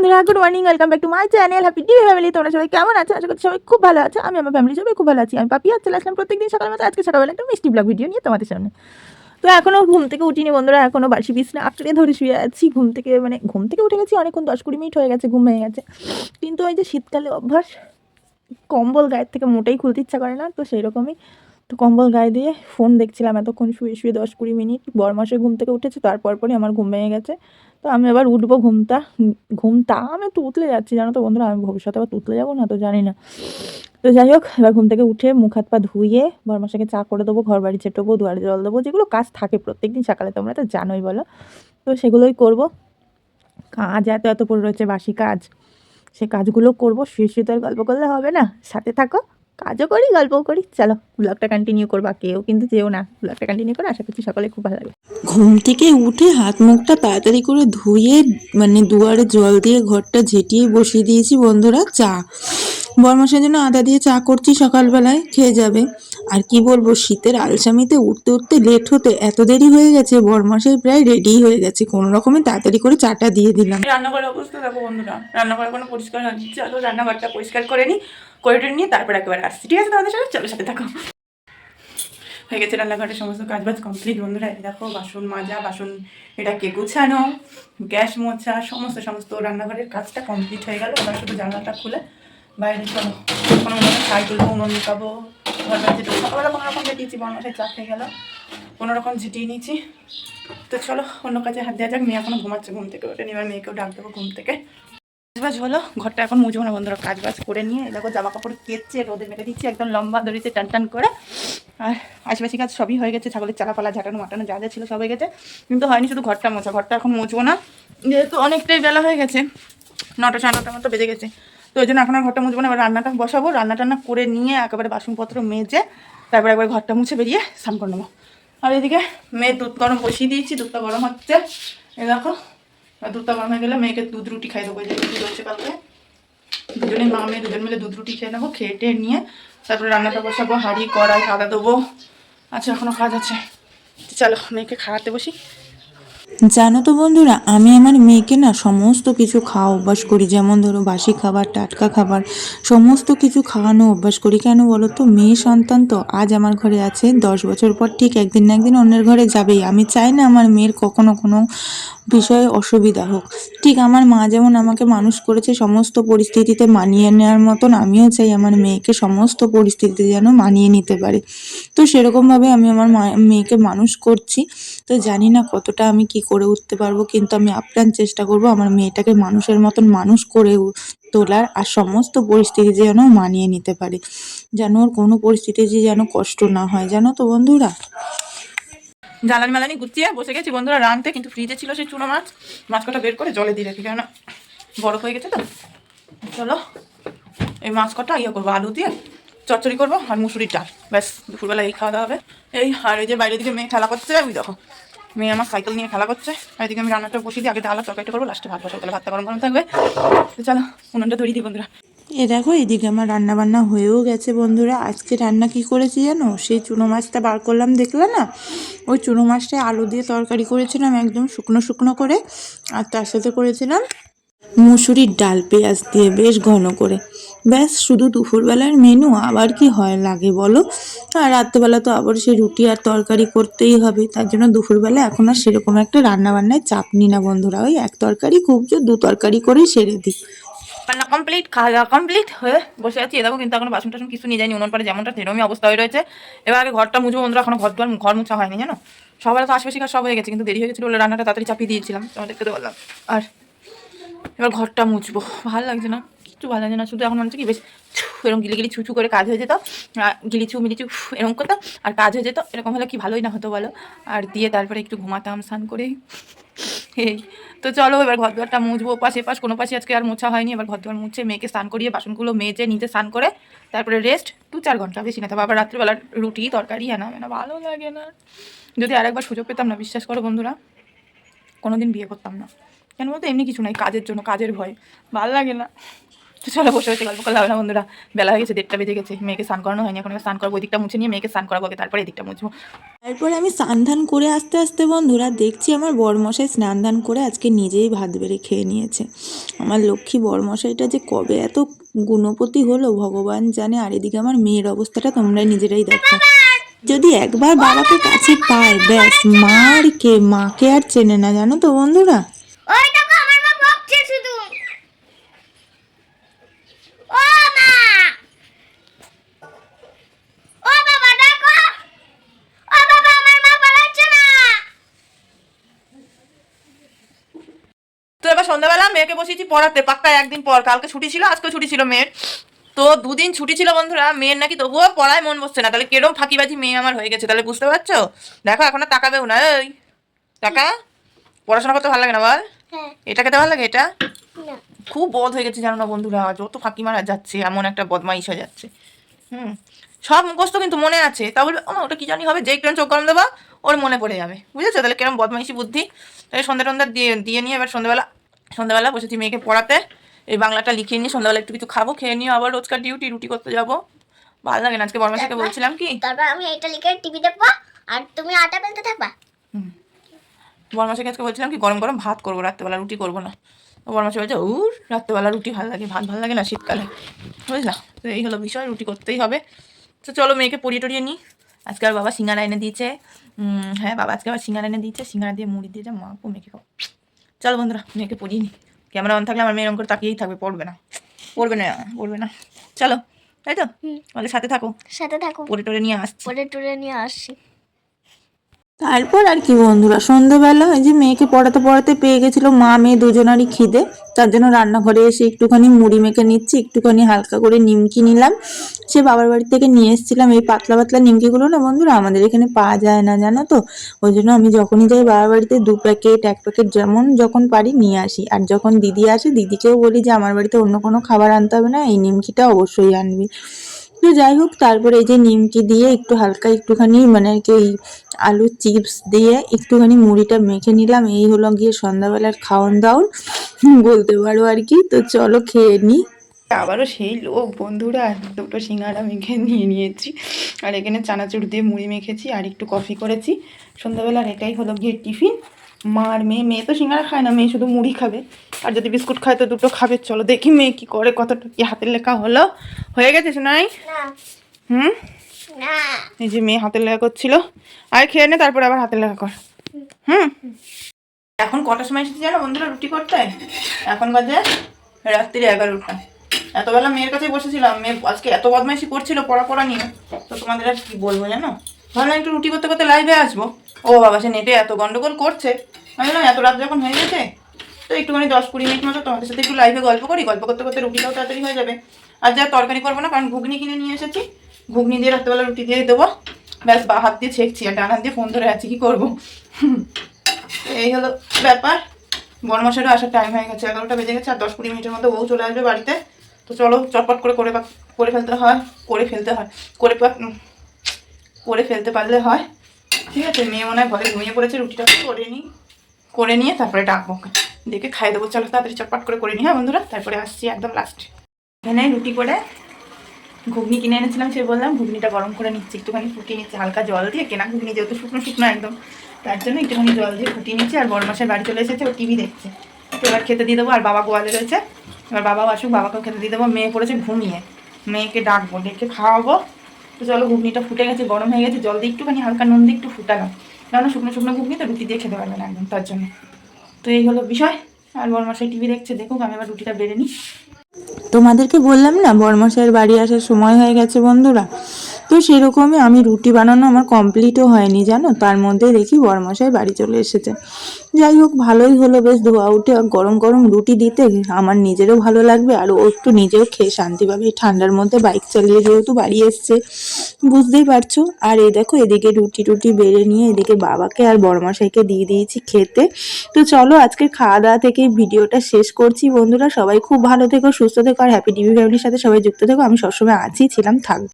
বন্ধুরা, good morning, welcome back to my channel happy TV family. তোমরা সবাই কেমন আছো? আশা করছি সবাই খুব ভালো আছে। আমি আমার ফ্যামিলি সবাই খুব ভালো আছি। আমি পাপি আর চলে আসলাম প্রত্যেকদিন সকালের মতো আজকে সকালবেলা একটা মিষ্টি ব্লগ ভিডিও নিয়ে তোমাদের সামনে। তো এখনও ঘুম থেকে উঠিনি বন্ধুরা, এখনও বাসি বিছনা আঁকড়ে ধরে শুয়ে আছি। ঘুম থেকে উঠে গেছি অনেকক্ষণ, 10-20 মিনিট হয়ে গেছে, ঘুম ভেঙে গেছে। কিন্তু ওই যে শীতকালে অভ্যাস, কম্বল গায়ের থেকে মোটেই খুলতে ইচ্ছা করে না, তো সেই রকমই তো কম্বল গায়ে দিয়ে ফোন দেখছিলাম এতক্ষণ শুয়ে শুয়ে 10-20 মিনিট। বরমাসে ঘুম থেকে উঠেছে, তারপর পরই আমার ঘুম ভেঙে গেছে। তো আমি এবার উঠবো। ঘুমটা আমি তো উতলে যাচ্ছি জানো তো বন্ধুরা, আমি ভবিষ্যতে আবার উতলে যাবো না তো জানি না। তো যাই হোক, এবার ঘুম থেকে উঠে মুখ হাত পা ধুয়ে বরমাসাকে চা করে দেবো, ঘর বাড়ি ছেটবো, দুয়ারে জল দেবো, যেগুলো কাজ থাকে প্রত্যেকদিন সকালে, তোমরা তো জানোই বলো। তো সেগুলোই করবো। কাজ এত এত পড়ে রয়েছে, বাসি কাজ, সে কাজগুলো করবো। শুয়ে শুয়ে তো আর গল্প করলে হবে না, সাথে থাকো, কাজও করি গল্পও করি। চলো ব্লগটা কন্টিনিউ করবা, কেউ কিন্তু যেও না, ব্লগটা কন্টিনিউ করে আশা করছি সকালে খুব ভালো লাগে। ঘুম থেকে উঠে হাত মুখটা তাড়াতাড়ি করে ধুয়ে দুয়ারে জল দিয়ে ঘরটা ঝেঁটিয়ে বসিয়ে দিয়েছি বন্ধুরা চা। বরমাসের জন্য আদা দিয়ে চা করছি, সকালবেলায় খেয়ে যাবে। আর কি বলবো, শীতের আলসামিতে উঠতে উঠতে লেট হতে এত দেরি হয়ে গেছে, বরমাসের প্রায় রেডি হয়ে গেছে, কোনো রকমে তাড়াতাড়ি করে চাটা দিয়ে দিলাম। রান্নাঘরের অবস্থা দেখো বন্ধুরা, রান্নাঘর কোনো পরিষ্কার হয়নি। চলো রান্নাঘরটা পরিষ্কার করে নিই, করে নিয়ে তারপর একেবারে আসছি, ঠিক আছে তোমাদের সাথে? চলো সাথে থাকো। হয়ে গেছে রান্নাঘরের সমস্ত কাজবাজ কমপ্লিট বন্ধুরা। এই দেখো বাসন মাজা, বাসন এটাকে গুছানো, গ্যাস মোছা, সমস্ত রান্নাঘরের কাজটা কমপ্লিট হয়ে গেল। এবার শুধু জানলাটা খুলে বাইরে চলো, কোনো মনে ছাই তুলবো, উনুন নিকাবো, ঘর বাড়ি যেতে সকালবেলা কোনো রকম ঝেটিয়েছি, বরমাসায় চা খেয়ে গেল, কোনো রকম ঝেটিয়ে নিয়েছি। তো চলো অন্য কাজে হাত দেওয়া যাক। মেয়ে এখনো ঘুমাচ্ছে, ঘুম থেকে ওঠেনি, এবার মেয়েকেও ডাক দেবো ঘুম থেকে। কাজবাজ হলো, ঘরটা এখন মুছবো না বন্ধুরা। কাজবাজ করে নিয়ে দেখো জামা কাপড় কেচে রোদে মেরে দিচ্ছি একদম লম্বা দড়িতে টান টান করে। আর আশেপাশে কাজ সবই হয়ে গেছে, ছাগলের চালাপালা ঝাঁটানো মাটানো যা যা ছিল সব হয়ে গেছে, কিন্তু হয়নি শুধু ঘরটা মোছা। ঘরটা এখন মুছবো না, যেহেতু অনেকটাই বেলা হয়ে গেছে, 9টা 9:30 মতো বেজে গেছে। তো ওই জন্য এখন আর ঘরটা মুছবো না। এবার রান্নাটা বসাবো, রান্না টান্না করে নিয়ে একেবারে বাসনপত্র মেজে তারপর একবার ঘরটা মুছে বেরিয়ে স্নান করে নেবো। আর এদিকে মেয়ে দুধ গরম বসিয়ে দিয়েছি, দুধটা গরম হচ্ছে। এ দেখো, দুধটা গরম হয়ে গেলে মেয়েকে দুধ রুটি খাই দেবো। যে দুধ হচ্ছে কালকে, দুজনে মা মেয়ে দুজন মিলে দুধ রুটি খেয়ে নেবো। খেয়ে টেয়ে নিয়ে তারপরে রান্নাটা বসাবো, হাঁড়ি কড়াই কাদা দেবো। আচ্ছা এখনো কাজ আছে, চলো মেয়েকে খাওয়াতে বসি। জানো তো বন্ধুরা, আমি আমার মেয়েকে না সমস্ত কিছু খাওয়া অভ্যাস করি, যেমন ধরো বাসি খাবার, টাটকা খাবার, সমস্ত কিছু খাওয়ানো অভ্যাস করি। কেন বলো তো, মেয়ে সন্তান তো, আজ আমার ঘরে আছে, 10 বছর পর ঠিক একদিন না একদিন অন্যের ঘরে যাবেই। আমি চাই না আমার মেয়ের কখনো কোনো বিষয়ে অসুবিধা হোক। ঠিক আমার মা যেমন আমাকে মানুষ করেছে সমস্ত পরিস্থিতিতে মানিয়ে নেওয়ার মতন, আমিও চাই আমার মেয়েকে সমস্ত পরিস্থিতিতে যেন মানিয়ে নিতে পারে। তো সেরকমভাবে আমি আমার মেয়েকে মানুষ করছি। তো জানি না কতটা আমি কি করে উঠতে পারবো, কিন্তু আমি আপ্রাণ চেষ্টা করব আমার মেয়েটাকে মানুষের মতন মানুষ করে তোলার, আর সমস্ত পরিস্থিতি যেন মানিয়ে নিতে পারে, যেন ওর কোনো পরিস্থিতি যেন কষ্ট না হয়, জানো তো বন্ধুরা। জ্বালানি মালানি গুছিয়ে বসে গেছি বন্ধুরা রাঁধতে, কিন্তু ফ্রিজে ছিল সেই চুনো মাছ, মাছ কটা বের করে জলে দিয়ে রেখি, কেননা বরফ হয়ে গেছে তো। চলো এই মাছ কটা করবো, আলু দিয়ে চচ্চড়ি করবো আর মুসুরির ডাল, ব্যাস দুপুরবেলা এই খাওয়া দাওয়া হবে। আর এই যে বাইরের দিকে মেয়ে খেলা করছে, আমি দেখো মেয়ে আমার সাইকেল নিয়ে খেলা করছে। আর এদিকে আমি রান্নাটা বসিয়ে দিই, আগে ডাল আর তরকারিটা করবো, লাস্টে ভাত বসাবো, তাহলে ভাতটা গরম গরম থাকবে। তো চলো উনুনটা ধরিয়ে দিই বন্ধুরা। এ দেখো, এদিকে আমার রান্না বান্না হয়েও গেছে বন্ধুরা। আজকে রান্না কি করেছি জানো, সেই চুনো মাছটা বার করলাম দেখলে না, ওই চুনো মাছটায় আলু দিয়ে তরকারি করেছিলাম একদম শুকনো শুকনো করে। আর তার সাথে করেছিলাম মুসুরির ডাল পেঁয়াজ দিয়ে বেশ ঘন করে। ব্যাস, শুধু দুপুরবেলার মেনু, আবার কি হয় লাগে বলো। আর রাত্রেবেলা তো আবার সেই রুটি আর তরকারি করতেই হবে, তার জন্য দুপুরবেলা এখন আর সেরকম একটা রান্না বান্নায় চাপ নি না বন্ধুরা। ওই এক তরকারি, খুব জোর 2 তরকারি করেই সেরে দিই। রান্না কমপ্লিট, খাওয়া দাওয়া কমপ্লিট হয়ে বসে আছি। এ দেখো কিন্তু এখন বাসন টাসন কিছু নিয়ে যায়নি, উনুন পাড়ে যেমনটা সেরকমই অবস্থা হয়ে রয়েছে। এবার আগে ঘরটা মুছবো বন্ধুরা, এখনো ঘর মুছা হয়নি জানো। সবার তো আশেপাশে কাজ সব হয়ে গেছে, কিন্তু দেরি হয়ে গেছিলো বলে রান্নাটা তাড়াতাড়ি চাপিয়ে দিয়েছিলাম, তোমাদেরকে তো বললাম। আর এবার ঘরটা মুছবো, ভালো লাগছে না, কিছু ভালো লাগছে না, শুধু এখন মনে হচ্ছে কি বেশ এরকম গিলি গিলি ছুঁচু করে কাজ হয়ে যেত, গিলিচু মিলিচু এরকম করতাম আর কাজ হয়ে যেত। এরকম হলে কি ভালোই না হতো বলো। আর দিয়ে তারপরে একটু ঘুমাতাম স্নান করে। এই তো চলো এবার ঘর দুয়ারটা মুছবো, পাশে পাশ কোনো পাশে আজকে আর মোছা হয়নি। এবার ঘর দুয়ার মুছে মেয়েকে স্নান করিয়ে বাসনগুলো মেজে নিজে স্নান করে তারপরে রেস্ট 2-4 ঘন্টা, বেশি না। তবে আবার রাত্রিবেলা রুটি তরকারি না ভালো লাগে না। যদি আরেকবার সুযোগ পেতাম না, বিশ্বাস করো বন্ধুরা, কোনোদিন বিয়ে করতাম না। কেন বলতো, এমনি কিছু নাই, কাজের জন্য, কাজের ভয়, ভালো লাগে না। তো চলো বসে বসে গল্প করলে হবে না বন্ধুরা, বেলা হয়ে গেছে, 1:30 বেজে গেছে, মেয়েকে স্নান করানো হয়নি, এখন স্নান করবো, ওই দিকটা মুছে নিয়ে মেয়েকে স্নান করাবো আগে, তারপরে এদিকটা মুছবো। তারপর আমি স্নান ধান করে আস্তে আস্তে বন্ধুরা দেখছি আমার বরমশাই স্নান ধান করে আজকে নিজেই ভাত বেড়ে খেয়ে নিয়েছে। আমার লক্ষ্মী বরমশাইটা যে কবে এত গুণপতি হলো ভগবান জানে। আর এদিকে আমার মেয়ের অবস্থাটা তোমরাই নিজেরাই দেখো। যদি একবার বাবাকে কাছে পায় ব্যাস, মাকে আর চেনে না, জানো তো বন্ধুরা। ওই দেখো আমার মা বকছে শুধু। ও মা, ও বাবা দেখো, ও বাবা আমার মা পালাচ্ছে না। তো এবার সন্ধ্যাবেলা মেয়েকে বসিয়েছি পড়াতে, পাক্কা একদিন পর, কালকে ছুটি ছিল, আজকে ছুটি ছিল মেয়ের, তো 2 দিন ছুটি ছিল বন্ধুরা। মেয়ের নাকি তবুও পড়ায় মন বসছে না, তাহলে কেরম ফাঁকিবাজি মেয়ে আমার হয়ে গেছে, তাহলে বুঝতে পারছো। দেখো এখন আর তাকাবেও না, এই টাকা পড়াশোনা করতে ভালো লাগে না বল, হ্যাঁ এটা খেতে ভালো লাগে, এটা না খুব বদ হয়ে গেছে জানো না বন্ধুরা, যত ফাঁকি মারা যাচ্ছে এমন একটা বদমাইশ হয়ে যাচ্ছে। সব মুখস্থ কিন্তু মনে আছে, তা বলবে ও ওটা কি জানি হবে, যে একটু চোখ গরম দেবা ওর মনে পড়ে যাবে, বুঝেছো, তাহলে কেরম বদমাইশি বুদ্ধি। তাই সন্ধ্যা টন্ধা দিয়ে নিয়ে এবার সন্ধ্যাবেলা বসেছি মেয়েকে পড়াতে, এই বাংলাটা লিখিয়ে নিয়ে সন্ধ্যাবেলা একটু কিছু খাবো, খেয়ে নিয়ে আবার রোজকার রুটি করতে যাবো। ভালো লাগে না, আজকে বর্মাশাকে বলছিলাম কি, তারপর আমি এটা লিখে টিভি দেখবো আর তুমি আটা বেলতে থাকবা। বর্মাশাকে আজকে বলছিলাম কি গরম গরম ভাত করবো, রাত্রেবেলা রুটি করবো না। বর্মাশা বলছে রাত্রেবেলা রুটি ভালো লাগে, ভাত ভালো লাগে না শীতকালে, বুঝলা। তো এই হলো বিষয়, রুটি করতেই হবে। তো চলো মেয়েকে পড়িয়ে টড়িয়ে নিই। আজকে আর বাবা সিঙ্গারা এনে দিয়েছে, হ্যাঁ বাবা আজকে আবার সিঙ্গারা এনে দিয়েছে, সিঙ্গারা দিয়ে মুড়ি দিয়েছে, মা মেয়েকে খাও। চলো বন্ধুরা মেয়েকে পড়িয়ে নিই। ক্যামেরা অন থাকলে আমার মেয়ের করে তাকিয়েই থাকবে, পড়বে না। চলো তাই তো, আমাদের সাথে থাকো, পড়ে টড়ে নিয়ে আসছি। পরে টুরে নিয়ে আসছি। তারপর আর কি বন্ধুরা, সন্ধ্যেবেলা ওই যে মেয়েকে পড়াতে পেয়ে গেছিলো মা মেয়ে দুজনারই খিদে, তার জন্য রান্নাঘরে এসে একটুখানি মুড়ি মেখে নিচ্ছি, একটুখানি হালকা করে নিমকি নিলাম। সে বাবার বাড়ি থেকে নিয়ে এসেছিলাম, এই পাতলা পাতলা নিমকিগুলো না বন্ধুরা আমাদের এখানে পাওয়া যায় না জানো তো, ওই জন্য আমি যখনই যাই বাবার বাড়িতে 2 প্যাকেট 1 প্যাকেট যখন পারি নিয়ে আসি। আর যখন দিদি আসে দিদিকেও বলি যে আমার বাড়িতে অন্য কোনো খাবার আনতে হবে না, এই নিমকিটা অবশ্যই আনবি। তো যাই হোক, তারপরে এই যে নিমকি দিয়ে একটু হালকা একটুখানি মানে আর কি আলুর চিপস দিয়ে একটুখানি মুড়িটা মেখে নিলাম। এই হলো গিয়ে সন্ধ্যাবেলার খাওয়ান দাওন বলতে পারো আর কি। তো চলো খেয়ে নিই। আবারও সেই লোক বন্ধুরা, 2টো সিঙ্গারা মেখে নিয়ে নিয়েছি, আর এখানে চানাচুর দিয়ে মুড়ি মেখেছি, আর একটু কফি করেছি। সন্ধ্যাবেলার এটাই হলো গিয়ে টিফিন। মেয়ে তো সিঙ্গারা খায় না, মেয়ে শুধু মুড়ি খাবে, আর যদি বিস্কুট খায় তো 2টো খাবে। চলো দেখি মেয়ে কি করে, কতটা কি হাতের লেখা হলো, হয়ে গেছে শোনাই। না না এই যে মেয়ে হাতের লেখা করছিল, আর খেয়ে নে তারপরে আবার হাতের লেখা কর। এখন কটার সময় এসেছি জানো বন্ধুরা রুটি করতে, এখন বাজে রাত্রি 11টা। এতবেলা মেয়ের কাছে বসেছিলাম, মেয়ে আজকে এত বদমাইশি করছিল পড়া নিয়ে, তো তোমাদের আর কি বলবো জানো, ভাবলাম একটু রুটি করতে করতে লাইভে আসবো। ও বাবা সে নেটে এত গন্ডগোল করছে, আমি বললাম এত রাত যখন হয়ে গেছে তো একটুখানি 10-20 মিনিট মতো তোমাদের সাথে একটু লাইভে গল্প করতে করতে রুটিটাও তাড়াতাড়ি হয়ে যাবে। আর যা তরকারি করবো না, কারণ ঘুগনি কিনে নিয়ে এসেছি, ঘুগনি দিয়ে রাত্রেবেলা রুটি দিয়ে দেবো, ব্যাস বা হাত দিয়ে ছেঁকছি আর ডান হাত দিয়ে ফোন ধরে আছি, কি করবো। এই হলো ব্যাপার। বড়মশাইরও আসার টাইম হয়ে গেছে, 11টা বেজে গেছে, আর 10-20 মিনিটের মধ্যে বউ চলে আসবে বাড়িতে। তো চলো চটপট করে ফেলতে পারলে হয়। ঠিক আছে, মেয়ে মনে হয় ঘরে ঘুমিয়ে পড়েছে, রুটিটা করে নিয়ে তারপরে ডাকবো, দেখে খাইয়ে দেবো। চলো তাড়াতাড়ি চটপট করে নিই হ্যাঁ বন্ধুরা, তারপরে আসছি একদম লাস্ট। এখানে রুটি করে ঘুগনি কিনে এনেছিলাম, সে বললাম ঘুগনিটা গরম করে নিচ্ছি, একটুখানি ফুটিয়ে নিচ্ছি হালকা জল দিয়ে, কেনা ঘুগনি যেহেতু শুকনো একদম, তার জন্য একটুখানি জল দিয়ে ফুটিয়ে নিচ্ছি। আর বড়মাসের বাড়ি চলে এসেছে, ও টিভি দেখছে, তো এবার খেতে দিয়ে দেবো। আর বাবা গোয়ালে রয়েছে, এবার বাবাও আসুক, বাবাকেও খেতে দিয়ে দেবো। মেয়ে পড়েছে ঘুমিয়ে, মেয়েকে ডাকবো, ডেকে খাওয়াবো। তো চলো ঘুগনিটা ফুটে গেছে, গরম হয়ে গেছে, জল দিয়ে একটুখানি হালকা নুন দিয়ে একটু ফুটালাম, কারণ শুকনো ঘুগনি তো রুটি দিয়ে খেতে পারবে না একদম, তার জন্য। তো এই হলো বিষয়। আর বড়মাসাই টিভি দেখছে, দেখুক, আমি এবার রুটিটা বেড়ে নিই। তোমাদেরকে বললাম না বরমশাইয়ের বাড়ি আসার সময় হয়ে গেছে বন্ধুরা, তো সেরকমই আমি রুটি বানানো আমার কমপ্লিটও হয়নি জানো, তার মধ্যে দেখি বরমশাই বাড়ি চলে এসেছে। যাই হোক ভালোই হলো, বেশ ধোয়া উঠে গরম গরম রুটি দিতে আমার নিজেরও ভালো লাগবে, আর ও একটু নিজেও খেয়ে শান্তি পাবে, এই ঠান্ডার মধ্যে বাইক চালিয়ে যেহেতু বাড়ি এসছে, বুঝতেই পারছো। আর এই দেখো এদিকে রুটি বেড়ে নিয়ে এদিকে বাবাকে আর বরমশাইকে দিয়ে দিয়েছি খেতে। তো চলো আজকে খাওয়া দাওয়া থেকে ভিডিওটা শেষ করছি বন্ধুরা, সবাই খুব ভালো থেকো, সুস্থ থেকো, আর হ্যাপি টিভি ফ্যামিলির সাথে সবাই যুক্ত থেকো। আমি সবসময় ছিলাম, থাকবো।